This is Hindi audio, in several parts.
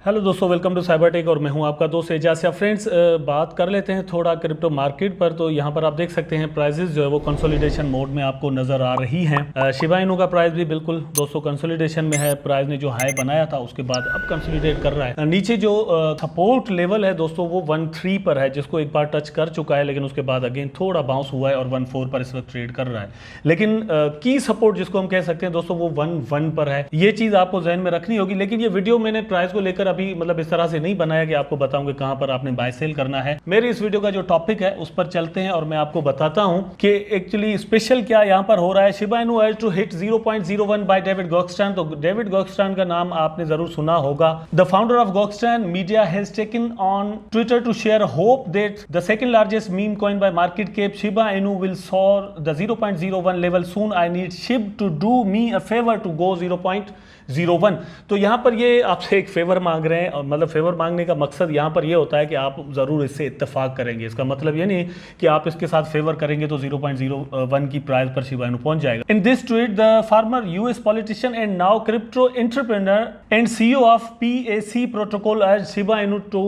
हेलो दोस्तों, वेलकम टू साइबर टेक और मैं हूं आपका दोस्त एजाज। फ्रेंड्स, बात कर लेते हैं थोड़ा क्रिप्टो मार्केट पर। तो यहां पर आप देख सकते हैं प्राइसेस जो है वो कंसोलिडेशन मोड में आपको नजर आ रही हैं। शिबा इनू का प्राइस भी बिल्कुल दोस्तों कंसोलिडेशन में है। प्राइस ने जो हाई बनाया था उसके बाद अब कंसोलिडेट कर रहा है। नीचे जो सपोर्ट लेवल है दोस्तों वो 1.3 पर है, जिसको एक बार टच कर चुका है, लेकिन उसके बाद अगेन थोड़ा बाउंस हुआ है और 1.4 पर इस वक्त ट्रेड कर रहा है। लेकिन की सपोर्ट जिसको हम कह सकते हैं दोस्तों वो 1.1 पर है। ये चीज आपको जहन में रखनी होगी। लेकिन ये वीडियो मैंने प्राइस को लेकर अभी मतलब इस तरह से नहीं बनाया कि आपको बताऊंगा कहां पर आपने बाय सेल करना है। मेरे इस वीडियो का जो टॉपिक है उस पर चलते हैं और मैं आपको बताता हूं कि एक्चुअली स्पेशल क्या यहां पर हो रहा है। Shiba Inu has to hit 0.01 by David Gokhshtein. तो डेविड गोक्सटन का नाम आपने जरूर सुना होगा। The founder of Gokhshtein media has taken on Twitter to share hope that the second largest meme coin by market cap Shiba Inu will soar the 0.01 level soon. I need SHIB to do me a favor to go 0.01. तो यहाँ पर ये आपसे एक फेवर मांग रहे हैं, और मतलब फेवर मांगने का मकसद यहाँ पर ये होता है कि आप ज़रूर इससे इत्तेफाक करेंगे। इसका मतलब ये नहीं कि आप इसके साथ फेवर करेंगे तो 0.01 की प्राइस पर शिबा इनू पहुंच जाएगा। In this tweet the farmer US politician and now crypto entrepreneur and CEO of PAC protocol अर्ज शिबा इनू टू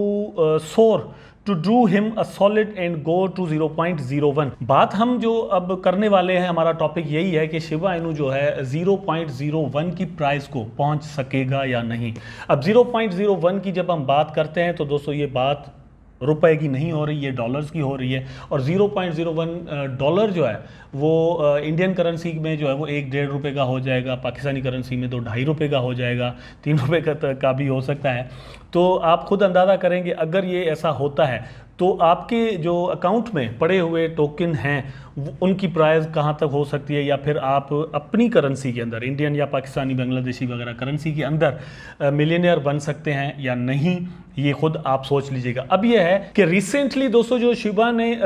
सोर to do him a solid and go to 0.01। बात हम जो अब करने वाले हैं, हमारा टॉपिक यही है कि शिबा इनू जो है 0.01 की प्राइस को पहुंच सकेगा या नहीं। अब 0.01 की जब हम बात करते हैं तो दोस्तों ये बात रुपए की नहीं हो रही, ये डॉलर्स की हो रही है। और 0.01 डॉलर जो है वो इंडियन करेंसी में जो है वो 1-1.5 रुपये का हो जाएगा, पाकिस्तानी करेंसी में तो 2.5 रुपये का हो जाएगा, 3 रुपये का भी हो सकता है। तो आप खुद अंदाज़ा करेंगे अगर ये ऐसा होता है तो आपके जो अकाउंट में पड़े हुए टोकन हैं उनकी प्राइस कहाँ तक हो सकती है, या फिर आप अपनी करेंसी के अंदर इंडियन या पाकिस्तानी बांग्लादेशी वगैरह करेंसी के अंदर मिलियनियर बन सकते हैं या नहीं, ये खुद आप सोच लीजिएगा। अब ये है कि रिसेंटली दोस्तों जो शिबा ने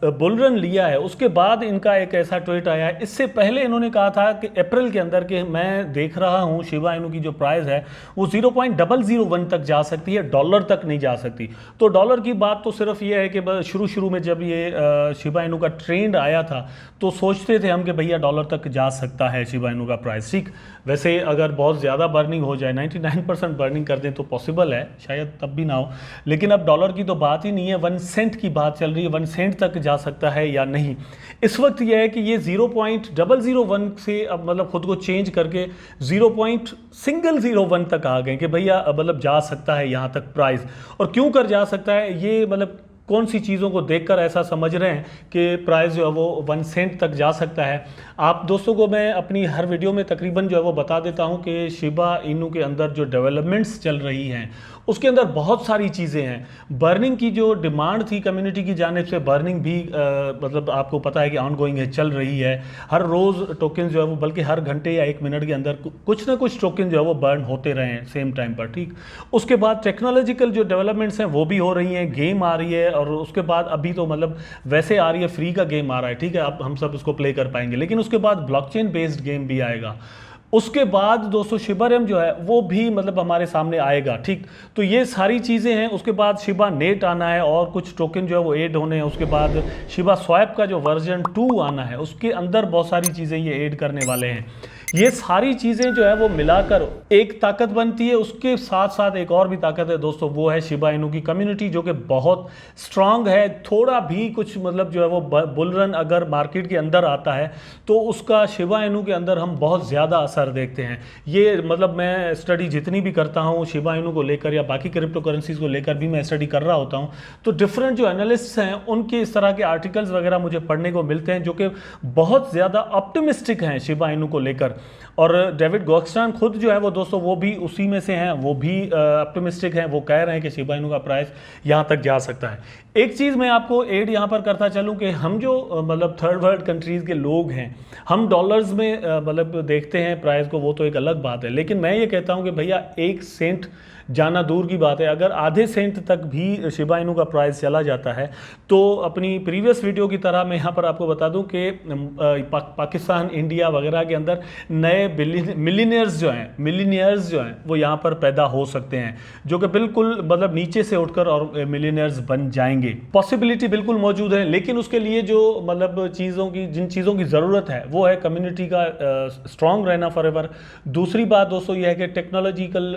बुल रन लिया है उसके बाद इनका एक ऐसा ट्वीट आया है। इससे पहले इन्होंने कहा था कि अप्रैल के अंदर कि मैं देख रहा हूँ शिबा इनू की जो प्राइस है वो 0.001 तक जा सकती है, डॉलर तक नहीं जा सकती। तो डॉलर की बात तो सिर्फ ये है कि शुरू में जब ये शिबा इनू का ट्रेंड आया था तो सोचते थे हम कि भैया डॉलर तक जा सकता है शिबा इनू का प्राइस। ठीक, वैसे अगर बहुत ज़्यादा बर्निंग हो जाए, 99% बर्निंग कर दें तो पॉसिबल है, शायद तब भी ना हो। लेकिन अब डॉलर की तो बात ही नहीं है, 1 सेंट की बात चल रही है, 1 सेंट तक जा सकता है या नहीं। इस वक्त यह है कि ये 0.001 से अब मतलब खुद को चेंज करके 0.01 तक आ गए कि भैया मतलब जा सकता है यहाँ तक प्राइस। और क्यों कर जा सकता है, ये मतलब कौन सी चीज़ों को देखकर ऐसा समझ रहे हैं कि प्राइस जो है वो 1 सेंट तक जा सकता है। आप दोस्तों को मैं अपनी हर वीडियो में तकरीबन जो है वो बता देता हूं कि शिबा इनू के अंदर जो डेवलपमेंट्स चल रही हैं उसके अंदर बहुत सारी चीज़ें हैं। बर्निंग की जो डिमांड थी कम्युनिटी की जानिब से, बर्निंग भी मतलब आपको पता है कि ऑन गोइंग है, चल रही है। हर रोज़ टोकन जो है वो, बल्कि हर घंटे या 1 मिनट के अंदर कुछ ना कुछ टोकन जो है वो बर्न होते रहे हैं सेम टाइम पर। ठीक, उसके बाद टेक्नोलॉजिकल जो डेवलपमेंट्स हैं वो भी हो रही हैं, गेम आ रही है, और उसके बाद अभी तो मतलब वैसे आ रही है, फ्री का गेम आ रहा है, ठीक है, अब हम सब इसको प्ले कर पाएंगे। लेकिन उसके बाद ब्लॉकचेन बेस्ड गेम भी आएगा। उसके बाद दोस्तों शिबारम जो है वो भी मतलब हमारे सामने आएगा। ठीक, तो ये सारी चीज़ें हैं। उसके बाद शिबा नेट आना है और कुछ टोकन जो है वो ऐड होने हैं। उसके बाद शिबा स्वैप का जो वर्जन 2 आना है उसके अंदर बहुत सारी चीज़ें ये ऐड करने वाले हैं। ये सारी चीज़ें जो है वो मिलाकर एक ताकत बनती है। उसके साथ साथ एक और भी ताकत है दोस्तों, वो है शिबा इनू की कम्युनिटी, जो कि बहुत स्ट्रांग है। थोड़ा भी कुछ मतलब जो है वो बुल रन अगर मार्केट के अंदर आता है तो उसका शिबा इनू के अंदर हम बहुत ज़्यादा असर देखते हैं। ये मतलब मैं स्टडी जितनी भी करता हूँ शिबा इनू को लेकर या बाकी क्रिप्टो करेंसीज को लेकर भी मैं स्टडी कर रहा होता हूँ, तो डिफरेंट जो एनालिस्ट्स हैं उनके इस तरह के आर्टिकल्स वगैरह मुझे पढ़ने को मिलते हैं जो कि बहुत ज़्यादा ऑप्टिमिस्टिक हैं शिबा इनू को लेकर। और डेविड गोक्सटन खुद जो है वो दोस्तों वो भी उसी में से हैं, वो भी ऑप्टिमिस्टिक हैं। वो कह रहे हैं कि शिबा इनू का प्राइस यहाँ तक जा सकता है। एक चीज़ मैं आपको ऐड यहाँ पर करता चलूँ कि हम जो मतलब थर्ड वर्ल्ड कंट्रीज़ के लोग हैं, हम डॉलर्स में मतलब देखते हैं प्राइस को, वो तो एक अलग बात है। लेकिन मैं ये कहता हूँ कि भैया 1 सेंट जाना दूर की बात है, अगर आधे सेंट तक भी शिबा इनू का प्राइस चला जाता है तो अपनी प्रीवियस वीडियो की तरह मैं यहाँ पर आपको बता दूं कि पाकिस्तान, इंडिया वगैरह के अंदर नए मिलीनियर्स जो हैं वो यहाँ पर पैदा हो सकते हैं, जो कि बिल्कुल मतलब नीचे से उठकर और मिलीनियर्स बन जाएंगे। पॉसिबिलिटी बिल्कुल मौजूद है, लेकिन उसके लिए जो मतलब जिन चीज़ों की ज़रूरत है वो है कम्युनिटी का स्ट्रॉन्ग रहना फॉरएवर। दूसरी बात दोस्तों ये है कि टेक्नोलॉजिकल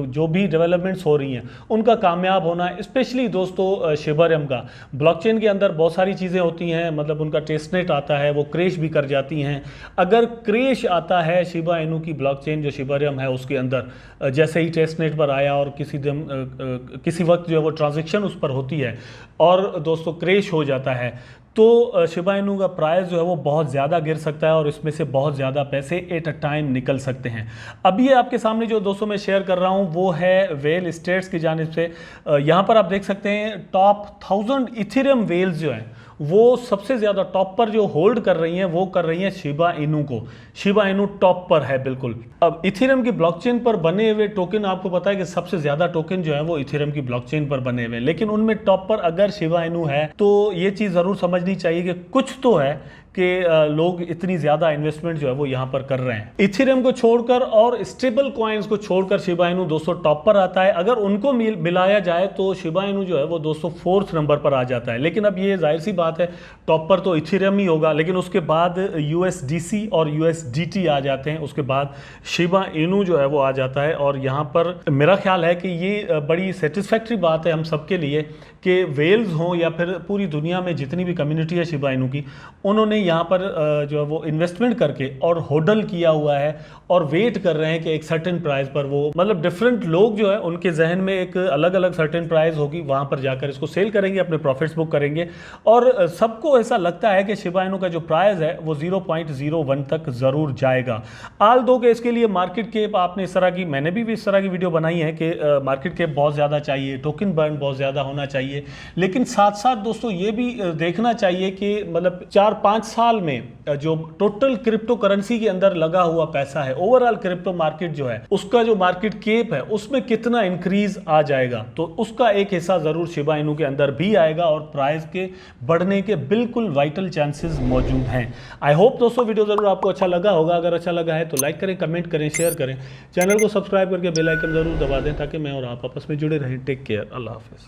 जो भी डेवलपमेंट्स हो रही हैं उनका कामयाब होना, स्पेशली दोस्तों शिबा इनू का ब्लॉकचेन के अंदर बहुत सारी चीज़ें होती हैं, मतलब उनका टेस्टनेट आता है, वो क्रैश भी कर जाती हैं। अगर क्रैश आता है शिबा इनू की ब्लॉकचेन जो शिबा इनू है उसके अंदर, जैसे ही टेस्टनेट पर आया और किसी वक्त जो है वो ट्रांजेक्शन उस पर होती है और दोस्तों क्रैश हो जाता है, तो शिबा इनू का प्राइस जो है वो बहुत ज़्यादा गिर सकता है और इसमें से बहुत ज़्यादा पैसे एट अ टाइम निकल सकते हैं। अब ये आपके सामने जो दोस्तों मैं शेयर कर रहा हूँ वो है वेल स्टेट्स की जानिब से। यहाँ पर आप देख सकते हैं टॉप 1000 इथेरियम वेल्स जो हैं वो सबसे ज़्यादा टॉप पर जो होल्ड कर रही हैं वो कर रही हैं शिबा इनू को। शिबा इनू टॉप पर है बिल्कुल। अब इथेरियम की ब्लॉकचेन पर बने हुए टोकन, आपको पता है कि सबसे ज़्यादा टोकन जो है वो इथेरियम की ब्लॉकचेन पर बने हुए हैं, लेकिन उनमें टॉप पर अगर शिबा इनू है तो ये चीज़ ज़रूर समझनी चाहिए कि कुछ तो है कि लोग इतनी ज़्यादा इन्वेस्टमेंट जो है वो यहाँ पर कर रहे हैं। इथेरियम को छोड़कर और स्टेबल कॉइन्स को छोड़कर शिबा इनू दोस्तों टॉप पर आता है। अगर उनको मिलाया जाए तो शिबा इनू जो है वो दोस्तों 4th नंबर पर आ जाता है। लेकिन अब ये जाहिर सी बात है टॉप पर तो इथेरियम ही होगा, लेकिन उसके बाद USDC और USDT आ जाते हैं, उसके बाद शिबा इनू जो है वो आ जाता है। और यहाँ पर मेरा ख्याल है कि ये बड़ी सेटिस्फैक्ट्री बात है हम सबके लिए कि वेल्स हों या फिर पूरी दुनिया में जितनी भी कम्युनिटी है शिबा इनू की, उन्होंने यहाँ पर जो है वो इन्वेस्टमेंट करके और होल्ड किया हुआ है और वेट कर रहे हैं कि एक सर्टेन प्राइस पर वो, मतलब डिफरेंट लोग जो है उनके जहन में एक अलग अलग सर्टेन प्राइस होगी, वहाँ पर जाकर इसको सेल करेंगे, अपने प्रॉफिट्स बुक करेंगे। और सबको ऐसा लगता है कि शिबा इनू का जो प्राइस है वो 0.01 तक ज़रूर जाएगा। आल दो के इसके लिए मार्केट कैप आपने इस तरह की, मैंने भी इस तरह की वीडियो बनाई है कि मार्केट कैप बहुत ज़्यादा चाहिए, टोकन बर्न बहुत ज़्यादा होना चाहिए, लेकिन साथ साथ दोस्तों ये भी देखना चाहिए कि मतलब 4-5 साल में जो टोटल क्रिप्टो करेंसी के अंदर लगा हुआ पैसा है, ओवरऑल क्रिप्टो मार्केट जो है उसका जो मार्केट कैप है उसमें कितना इंक्रीज आ जाएगा, तो उसका एक हिस्सा जरूर शिबा इनू के अंदर भी आएगा और प्राइस के बढ़ने के बिल्कुल वाइटल चांसेस मौजूद हैं। आई होप दोस्तों वीडियो जरूर आपको अच्छा लगा होगा। अगर अच्छा लगा है तो लाइक करें, कमेंट करें, शेयर करें, चैनल को सब्सक्राइब करके बेल आइकन जरूर दबा दें ताकि मैं और आप आपस में जुड़े रहें। टेक केयर, अल्लाह हाफिज।